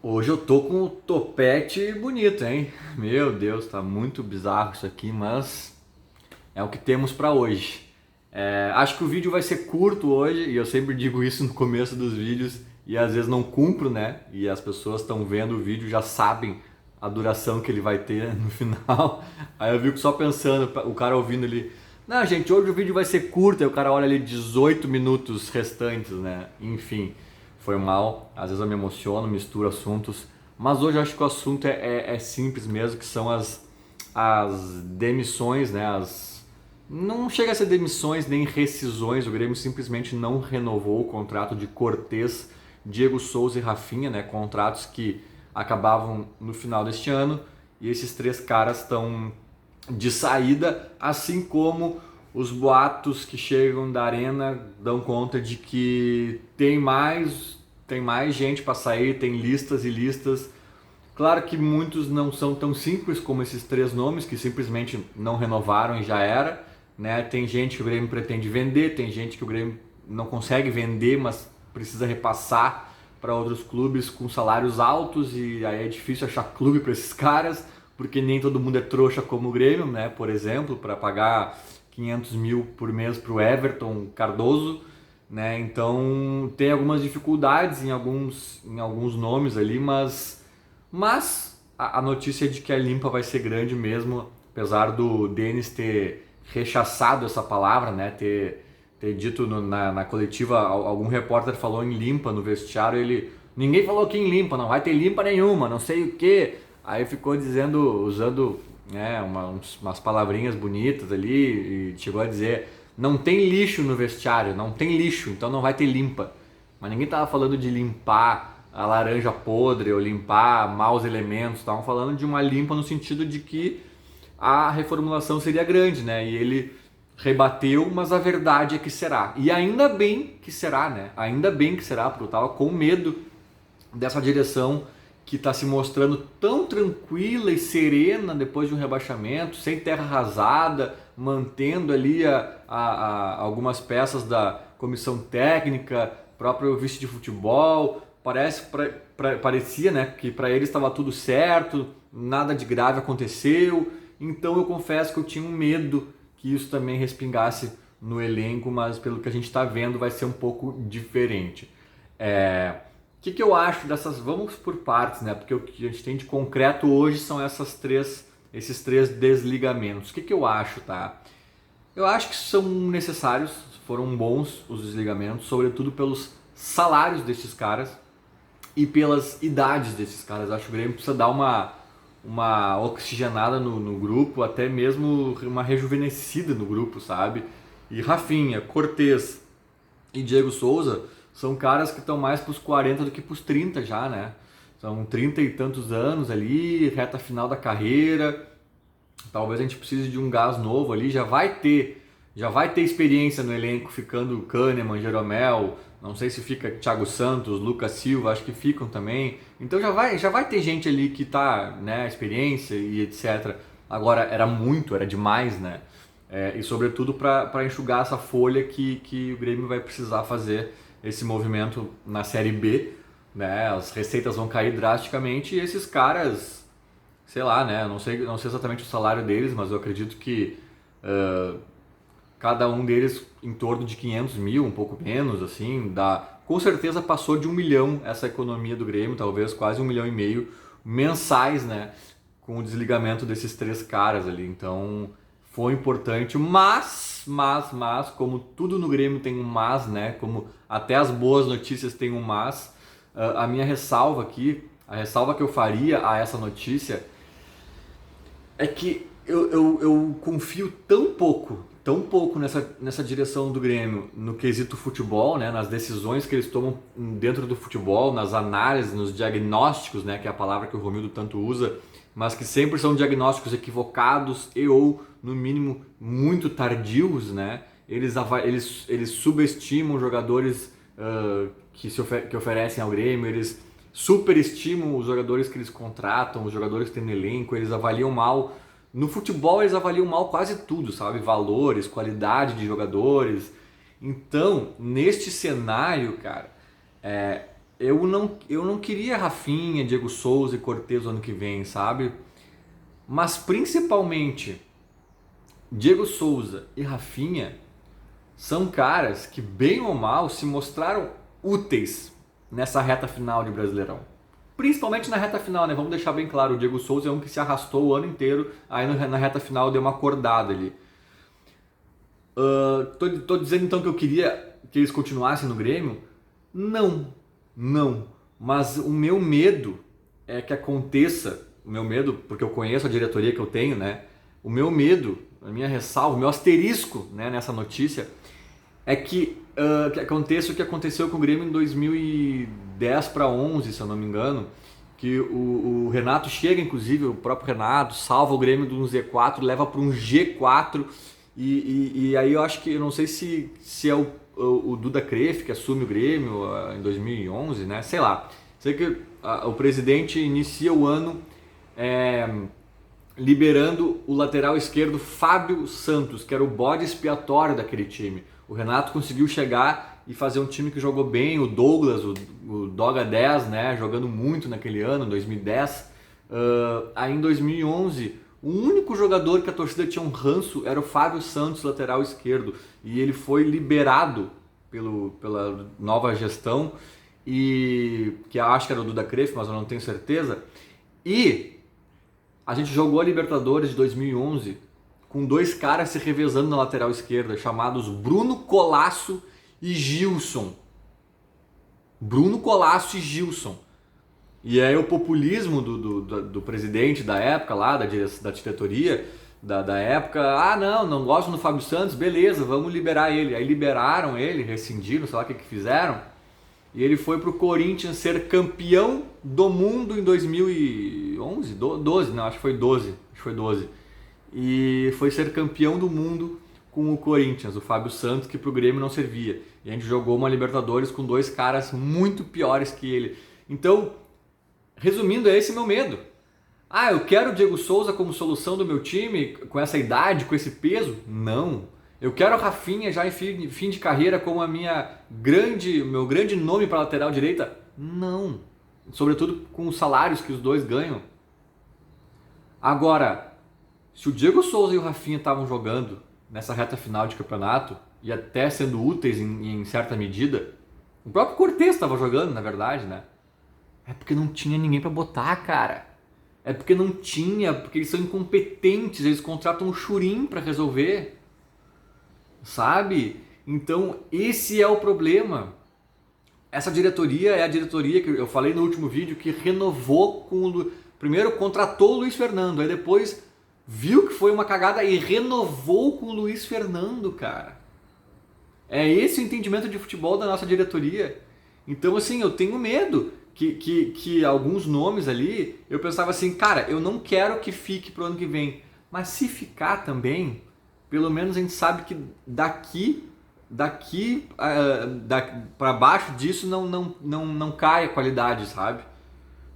Hoje eu tô com o topete bonito, hein? Meu Deus, tá muito bizarro isso aqui, mas é o que temos pra hoje. Acho que o vídeo vai ser curto hoje, e eu sempre digo isso no começo dos vídeos, e às vezes não cumpro, né? E as pessoas estão vendo o vídeo já sabem a duração que ele vai ter no final. Aí eu fico só pensando, o cara ouvindo ali, não, gente, hoje o vídeo vai ser curto, aí o cara olha ali 18 minutos restantes, né? Enfim, foi mal. Às vezes eu me emociono, misturo assuntos, mas hoje eu acho que o assunto é simples mesmo, que são as demissões, né? Não chega a ser demissões nem rescisões, o Grêmio simplesmente não renovou o contrato de Cortez, Diego Souza e Rafinha, né? Contratos que acabavam no final deste ano, e esses três caras estão de saída, assim como os boatos que chegam da arena dão conta de que tem mais gente para sair, tem listas e listas. Claro que muitos não são tão simples como esses três nomes, que simplesmente não renovaram e já era, né? Tem gente que o Grêmio pretende vender, tem gente que o Grêmio não consegue vender, mas precisa repassar para outros clubes com salários altos, e aí é difícil achar clube para esses caras, porque nem todo mundo é trouxa como o Grêmio, né? Por exemplo, para pagar 500 mil por mês para o Everton Cardoso, né? Então tem algumas dificuldades em alguns nomes ali, mas a notícia de que a limpa vai ser grande mesmo, apesar do Denis ter rechaçado essa palavra, né? Ter dito na coletiva, algum repórter falou em limpa no vestiário, ninguém falou que em limpa, não vai ter limpa nenhuma, não sei o que. Aí ficou dizendo, usando, né, umas palavrinhas bonitas ali, e chegou a dizer, não tem lixo no vestiário, não tem lixo, então não vai ter limpa. Mas ninguém tava falando de limpar a laranja podre ou limpar maus elementos, estavam falando de uma limpa no sentido de que a reformulação seria grande, né? E ele rebateu, mas a verdade é que será. E ainda bem que será, né? Ainda bem que será, porque eu tava com medo dessa direção que está se mostrando tão tranquila e serena depois de um rebaixamento, sem terra arrasada, mantendo ali algumas peças da comissão técnica, próprio vice de futebol. Parecia, né, que para eles estava tudo certo, nada de grave aconteceu. Então eu confesso que eu tinha um medo que isso também respingasse no elenco, mas pelo que a gente está vendo vai ser um pouco diferente. O que eu acho dessas? Vamos por partes, né? Porque o que a gente tem de concreto hoje são esses três desligamentos. O que eu acho, tá? Eu acho que são necessários, foram bons os desligamentos, sobretudo pelos salários desses caras e pelas idades desses caras. Acho que o Grêmio precisa dar uma oxigenada no grupo, até mesmo uma rejuvenescida no grupo, sabe? E Rafinha, Cortez e Diego Souza são caras que estão mais pros 40 do que pros 30 já, né? São 30 e tantos anos ali, reta final da carreira. Talvez a gente precise de um gás novo ali, já vai ter experiência no elenco, ficando Kahneman, Jeromel, não sei se fica Thiago Santos, Lucas Silva, acho que ficam também. Então já vai ter gente ali que tá, né, experiência e etc. Agora era demais, né? E sobretudo para enxugar essa folha que o Grêmio vai precisar fazer esse movimento na Série B, né? As receitas vão cair drasticamente e esses caras, sei lá, né? Não sei exatamente o salário deles, mas eu acredito que cada um deles em torno de 500 mil, um pouco menos, assim, com certeza passou de 1 milhão essa economia do Grêmio, talvez quase 1,5 milhão mensais, né? Com o desligamento desses três caras ali. Então foi importante, mas, como tudo no Grêmio tem um mas, né? Como até as boas notícias têm um mas, a minha ressalva aqui, a ressalva que eu faria a essa notícia é que eu confio tão pouco nessa direção do Grêmio, no quesito futebol, né, nas decisões que eles tomam dentro do futebol, nas análises, nos diagnósticos, né, que é a palavra que o Romildo tanto usa, mas que sempre são diagnósticos equivocados e ou, no mínimo, muito tardios, né? Eles subestimam jogadores que oferecem ao Grêmio, eles superestimam os jogadores que eles contratam, os jogadores que tem no elenco, eles avaliam mal. No futebol eles avaliam mal quase tudo, sabe? Valores, qualidade de jogadores. Então, neste cenário, cara, eu não queria Rafinha, Diego Souza e Cortez ano que vem, sabe? Mas principalmente Diego Souza e Rafinha são caras que, bem ou mal, se mostraram úteis nessa reta final de Brasileirão. Principalmente na reta final, né? Vamos deixar bem claro, o Diego Souza é um que se arrastou o ano inteiro, aí na reta final deu uma acordada ali. Tô dizendo então que eu queria que eles continuassem no Grêmio? Não, não. Mas o meu medo é que aconteça, o meu medo, porque eu conheço a diretoria que eu tenho, né? O meu medo, a minha ressalva, o meu asterisco, né, nessa notícia é que aconteça o que aconteceu com o Grêmio em 2010 para 11, se eu não me engano, que o Renato chega, inclusive, o próprio Renato, salva o Grêmio de um Z4, leva para um G4, e aí eu acho que, eu não sei se é o Duda Cref que assume o Grêmio em 2011, né? Sei lá. Sei que o presidente inicia o ano liberando o lateral esquerdo Fábio Santos, que era o bode expiatório daquele time. O Renato conseguiu chegar e fazer um time que jogou bem, o Douglas, o Doga 10, né, jogando muito naquele ano, 2010. Aí em 2011, o único jogador que a torcida tinha um ranço era o Fábio Santos, lateral esquerdo, e ele foi liberado pela nova gestão, e que eu acho que era o Duda Cref, mas eu não tenho certeza. E a gente jogou a Libertadores de 2011 com dois caras se revezando na lateral esquerda, chamados Bruno Colasso e Gilson. Bruno Colasso e Gilson. E aí o populismo do presidente da época lá, da diretoria da época, não gosto do Fábio Santos, beleza, vamos liberar ele. Aí liberaram ele, rescindiram, sei lá o que fizeram. E ele foi pro Corinthians ser campeão do mundo em 2011, 12, não, acho que foi 12, e foi ser campeão do mundo com o Corinthians, o Fábio Santos, que pro Grêmio não servia. E a gente jogou uma Libertadores com dois caras muito piores que ele. Então, resumindo, é esse meu medo. Eu quero o Diego Souza como solução do meu time, com essa idade, com esse peso? Não. Eu quero o Rafinha já em fim de carreira como meu grande nome para lateral direita? Não. Sobretudo com os salários que os dois ganham. Agora, se o Diego Souza e o Rafinha estavam jogando nessa reta final de campeonato e até sendo úteis em certa medida, o próprio Cortez estava jogando, na verdade, né? É porque não tinha ninguém para botar, cara. É porque não tinha, porque eles são incompetentes, eles contratam um churim para resolver. Sabe? Então esse é o problema. Essa diretoria é a diretoria que eu falei no último vídeo que renovou primeiro contratou o Luiz Fernando, aí depois viu que foi uma cagada e renovou com o Luiz Fernando, cara. É esse o entendimento de futebol da nossa diretoria. Então assim, eu tenho medo que alguns nomes ali, eu pensava assim, cara, eu não quero que fique pro ano que vem, mas se ficar também, pelo menos a gente sabe que daqui para baixo disso não cai a qualidade, sabe?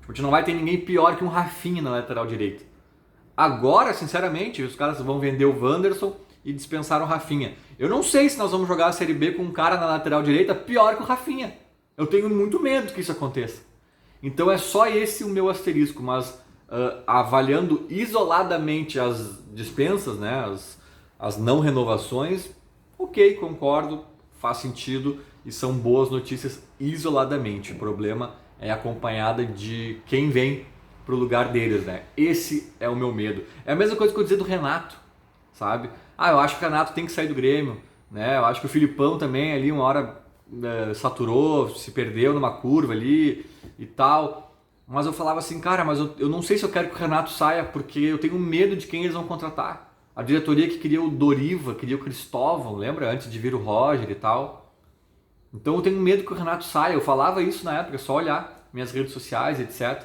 Tipo, a gente não vai ter ninguém pior que um Rafinha na lateral direita. Agora, sinceramente, os caras vão vender o Wanderson e dispensaram o Rafinha. Eu não sei se nós vamos jogar a Série B com um cara na lateral direita pior que o Rafinha. Eu tenho muito medo que isso aconteça. Então é só esse o meu asterisco, mas avaliando isoladamente as dispensas, né, as não renovações, ok, concordo, faz sentido e são boas notícias isoladamente. O problema é acompanhada de quem vem pro lugar deles, né? Esse é o meu medo. É a mesma coisa que eu dizer do Renato, sabe? Eu acho que o Renato tem que sair do Grêmio, né? Eu acho que o Filipão também ali uma hora saturou, se perdeu numa curva ali e tal. Mas eu falava assim, cara, mas eu não sei se eu quero que o Renato saia porque eu tenho medo de quem eles vão contratar. A diretoria que queria o Doriva, queria o Cristóvão, lembra? Antes de vir o Roger e tal. Então eu tenho medo que o Renato saia. Eu falava isso na época, é só olhar minhas redes sociais, etc.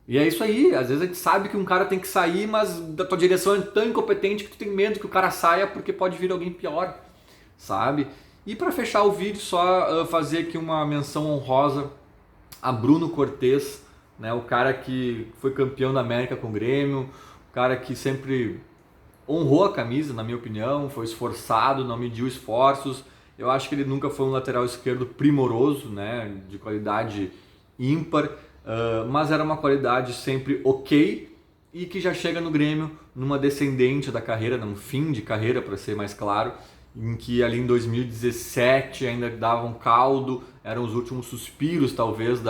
E é isso aí. Às vezes a gente sabe que um cara tem que sair, mas da tua direção é tão incompetente que tu tem medo que o cara saia porque pode vir alguém pior, sabe? E para fechar o vídeo, só fazer aqui uma menção honrosa a Bruno Cortez, né? O cara que foi campeão da América com o Grêmio, o cara que sempre honrou a camisa, na minha opinião, foi esforçado, não mediu esforços, Eu acho que ele nunca foi um lateral esquerdo primoroso, né, de qualidade ímpar, mas era uma qualidade sempre ok e que já chega no Grêmio numa descendente da carreira, num fim de carreira, para ser mais claro, em que ali em 2017 ainda dava um caldo, eram os últimos suspiros talvez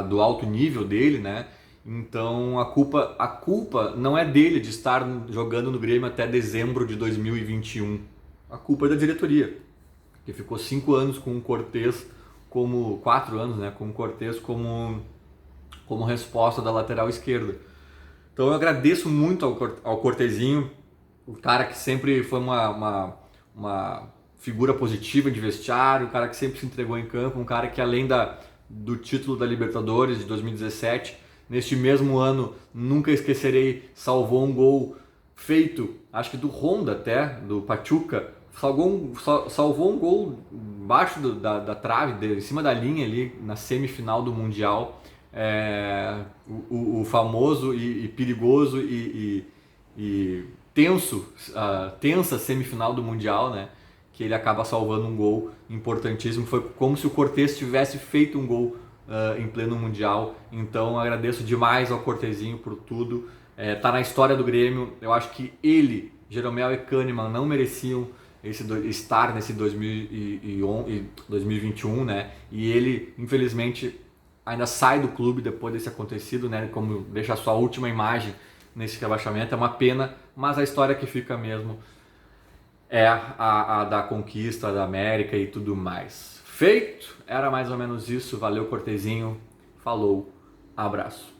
do alto nível dele, né? Então a culpa não é dele de estar jogando no Grêmio até dezembro de 2021. A culpa é da diretoria, que ficou 5 anos com o Cortez como 4 anos, né? Com o Cortez como resposta da lateral esquerda. Então eu agradeço muito ao Cortezinho, o cara que sempre foi uma figura positiva de vestiário, o cara que sempre se entregou em campo, um cara que além do título da Libertadores de 2017, neste mesmo ano, nunca esquecerei, salvou um gol feito, acho que do Honda até, do Pachuca, salvou um gol embaixo da trave, em cima da linha ali, na semifinal do Mundial, o famoso e perigoso e tensa semifinal do Mundial, né? Que ele acaba salvando um gol importantíssimo. Foi como se o Cortez tivesse feito um gol em pleno Mundial. Então agradeço demais ao Cortezinho por tudo. Tá na história do Grêmio. Eu acho que ele, Jeromel e Kahneman não mereciam estar nesse 2021, né? E ele, infelizmente, ainda sai do clube depois desse acontecido, né? Como deixa a sua última imagem nesse rebaixamento. É uma pena, mas a história que fica mesmo é a da conquista da América e tudo mais. Feito, era mais ou menos isso. Valeu, Cortezinho. Falou, abraço.